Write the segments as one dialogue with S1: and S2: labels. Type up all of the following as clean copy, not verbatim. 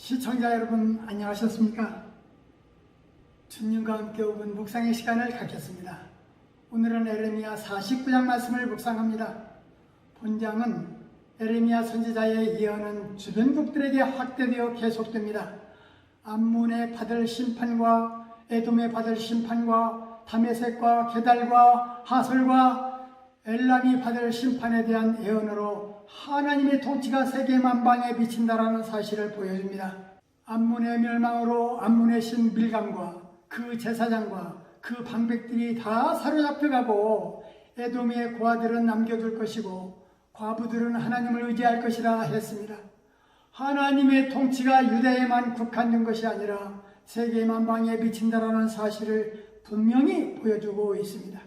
S1: 시청자 여러분 안녕하셨습니까? 주님과 함께 5분 묵상의 시간을 갖겠습니다. 오늘은 에레미야 49장 말씀을 묵상합니다. 본장은 에레미야 선지자의 예언은 주변국들에게 확대되어 계속됩니다. 암몬에 받을 심판과 에돔에 받을 심판과 다메섹과 게달과 하솔과 엘람이 받을 심판에 대한 예언으로 하나님의 통치가 세계 만방에 미친다라는 사실을 보여줍니다. 암몬의 멸망으로 암몬의 신 밀감과 그 제사장과 그 방백들이 다 사로잡혀가고 에돔의 고아들은 남겨둘 것이고 과부들은 하나님을 의지할 것이라 했습니다. 하나님의 통치가 유대에만 국한된 것이 아니라 세계 만방에 미친다라는 사실을 분명히 보여주고 있습니다.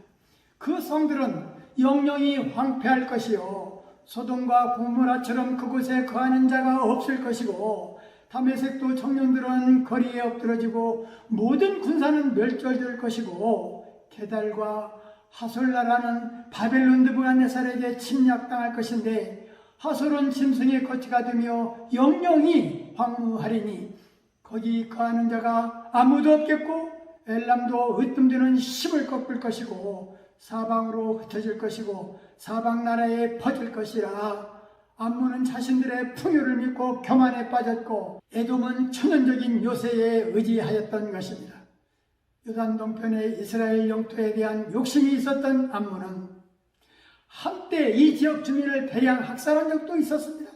S1: 그 성들은 영영이 황폐할 것이요 소돔과 고모라처럼 그곳에 거하는 자가 없을 것이고 다메섹도 청년들은 거리에 엎드러지고 모든 군사는 멸절될 것이고 게달과 하솔나라는 바벨론 느부갓네살에게 침략당할 것인데 하솔은 짐승의 거치가 되며 영영이 황무하리니 거기 거하는 자가 아무도 없겠고 엘람도 으뜸되는 힘을 꺾을 것이고 사방으로 흩어질 것이고 사방 나라에 퍼질 것이라. 암몬은 자신들의 풍요를 믿고 교만에 빠졌고 에돔은 천연적인 요새에 의지하였던 것입니다. 요단 동편의 이스라엘 영토에 대한 욕심이 있었던 암몬은 한때 이 지역 주민을 대량 학살한 적도 있었습니다.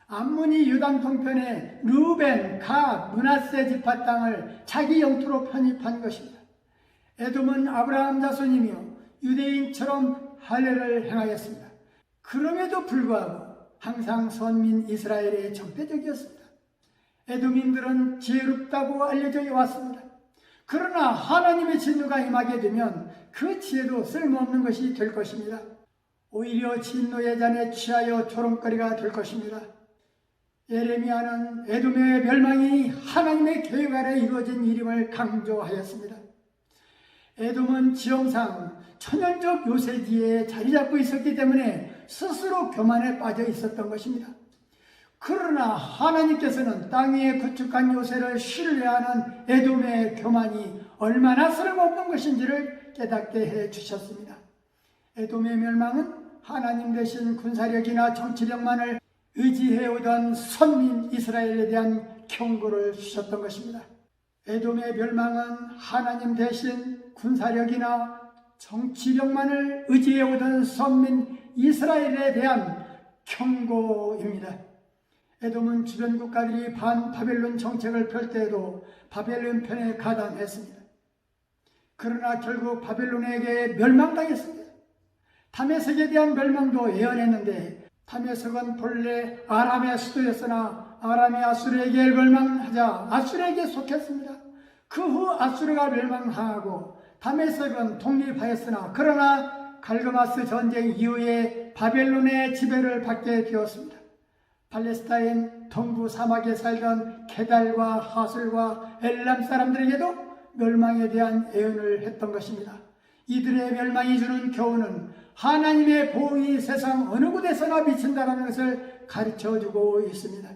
S1: 암몬이 요단 동편의 르우벤, 갓, 므낫세 지파 땅을 자기 영토로 편입한 것입니다. 에돔은 아브라함 자손이며 유대인처럼 할례를 행하였습니다. 그럼에도 불구하고 항상 선민 이스라엘의 적대적이었습니다. 에돔인들은 지혜롭다고 알려져 왔습니다. 그러나 하나님의 진노가 임하게 되면 그 지혜도 쓸모없는 것이 될 것입니다. 오히려 진노의 잔에 취하여 조롱거리가 될 것입니다. 예레미야는 에돔의 멸망이 하나님의 계획 아래 이루어진 일임을 강조하였습니다. 에돔은 지형상 천연적 요새지에 자리 잡고 있었기 때문에 스스로 교만에 빠져 있었던 것입니다. 그러나 하나님께서는 땅 위에 구축한 요새를 신뢰하는 에돔의 교만이 얼마나 쓸모없는 것인지를 깨닫게 해 주셨습니다. 에돔의 멸망은 하나님 대신 군사력이나 정치력만을 의지해오던 선민 이스라엘에 대한 경고를 주셨던 것입니다. 에돔의 멸망은 하나님 대신 군사력이나 정치력만을 의지해오던 선민 이스라엘에 대한 경고입니다. 에돔은 주변 국가들이 반바벨론 정책을 펼 때에도 바벨론 편에 가담했습니다. 그러나 결국 바벨론에게 멸망당했습니다. 다메섹에 대한 멸망도 예언했는데 다메섹은 본래 아람의 수도였으나 아람이 아수르에게 멸망하자 아수르에게 속했습니다. 그 후 아수르가 멸망하고 다메섹은 독립하였으나 그러나 갈그마스 전쟁 이후에 바벨론의 지배를 받게 되었습니다. 팔레스타인 동부 사막에 살던 게달과 하솔과 엘람 사람들에게도 멸망에 대한 예언을 했던 것입니다. 이들의 멸망이 주는 교훈은 하나님의 보응이 세상 어느 곳에서나 미친다는 것을 가르쳐주고 있습니다.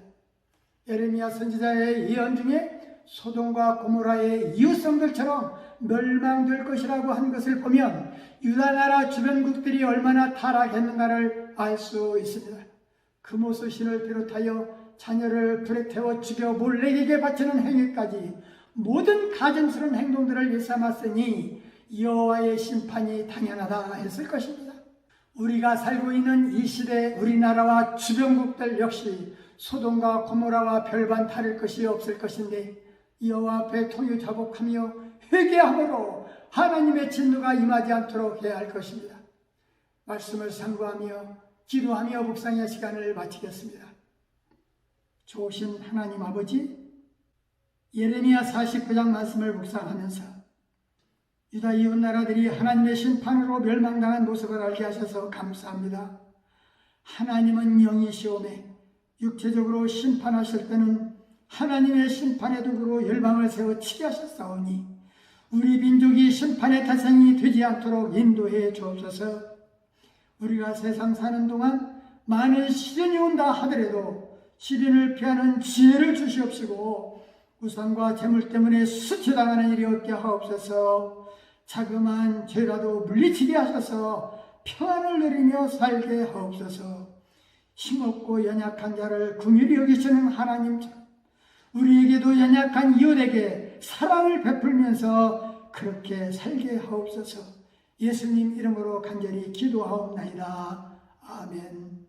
S1: 예레미야 선지자의 예언 중에 소돔과 고모라의 이웃성들처럼 멸망될 것이라고 한 것을 보면 유다 나라 주변국들이 얼마나 타락했는가를 알 수 있습니다. 금오수 신을 비롯하여 자녀를 불에 태워 죽여 몰래에게 바치는 행위까지 모든 가증스러운 행동들을 일삼았으니 여호와의 심판이 당연하다 했을 것입니다. 우리가 살고 있는 이 시대 우리나라와 주변국들 역시 소돔과 고모라와 별반 다를 것이 없을 것인데 여호와 앞에 통유자복하며 회개함으로 하나님의 진노가 임하지 않도록 해야 할 것입니다. 말씀을 상고하며 기도하며 묵상의 시간을 마치겠습니다. 좋으신 하나님 아버지, 예레미야 49장 말씀을 묵상하면서 유다 이웃 나라들이 하나님의 심판으로 멸망당한 모습을 알게 하셔서 감사합니다. 하나님은 영이시오매 육체적으로 심판하실 때는 하나님의 심판의 도구로 열방을 세워 치게 하셨사오니 우리 민족이 심판의 대상이 되지 않도록 인도해 주옵소서. 우리가 세상 사는 동안 많은 시련이 온다 하더라도 시련을 피하는 지혜를 주시옵시고 우상과 재물 때문에 수치당하는 일이 없게 하옵소서. 자그마한 죄라도 물리치게 하셔서 평안을 누리며 살게 하옵소서. 힘없고 연약한 자를 긍휼히 여기시는 하나님처럼 우리에게도 연약한 이웃에게 사랑을 베풀면서 그렇게 살게 하옵소서. 예수님 이름으로 간절히 기도하옵나이다. 아멘.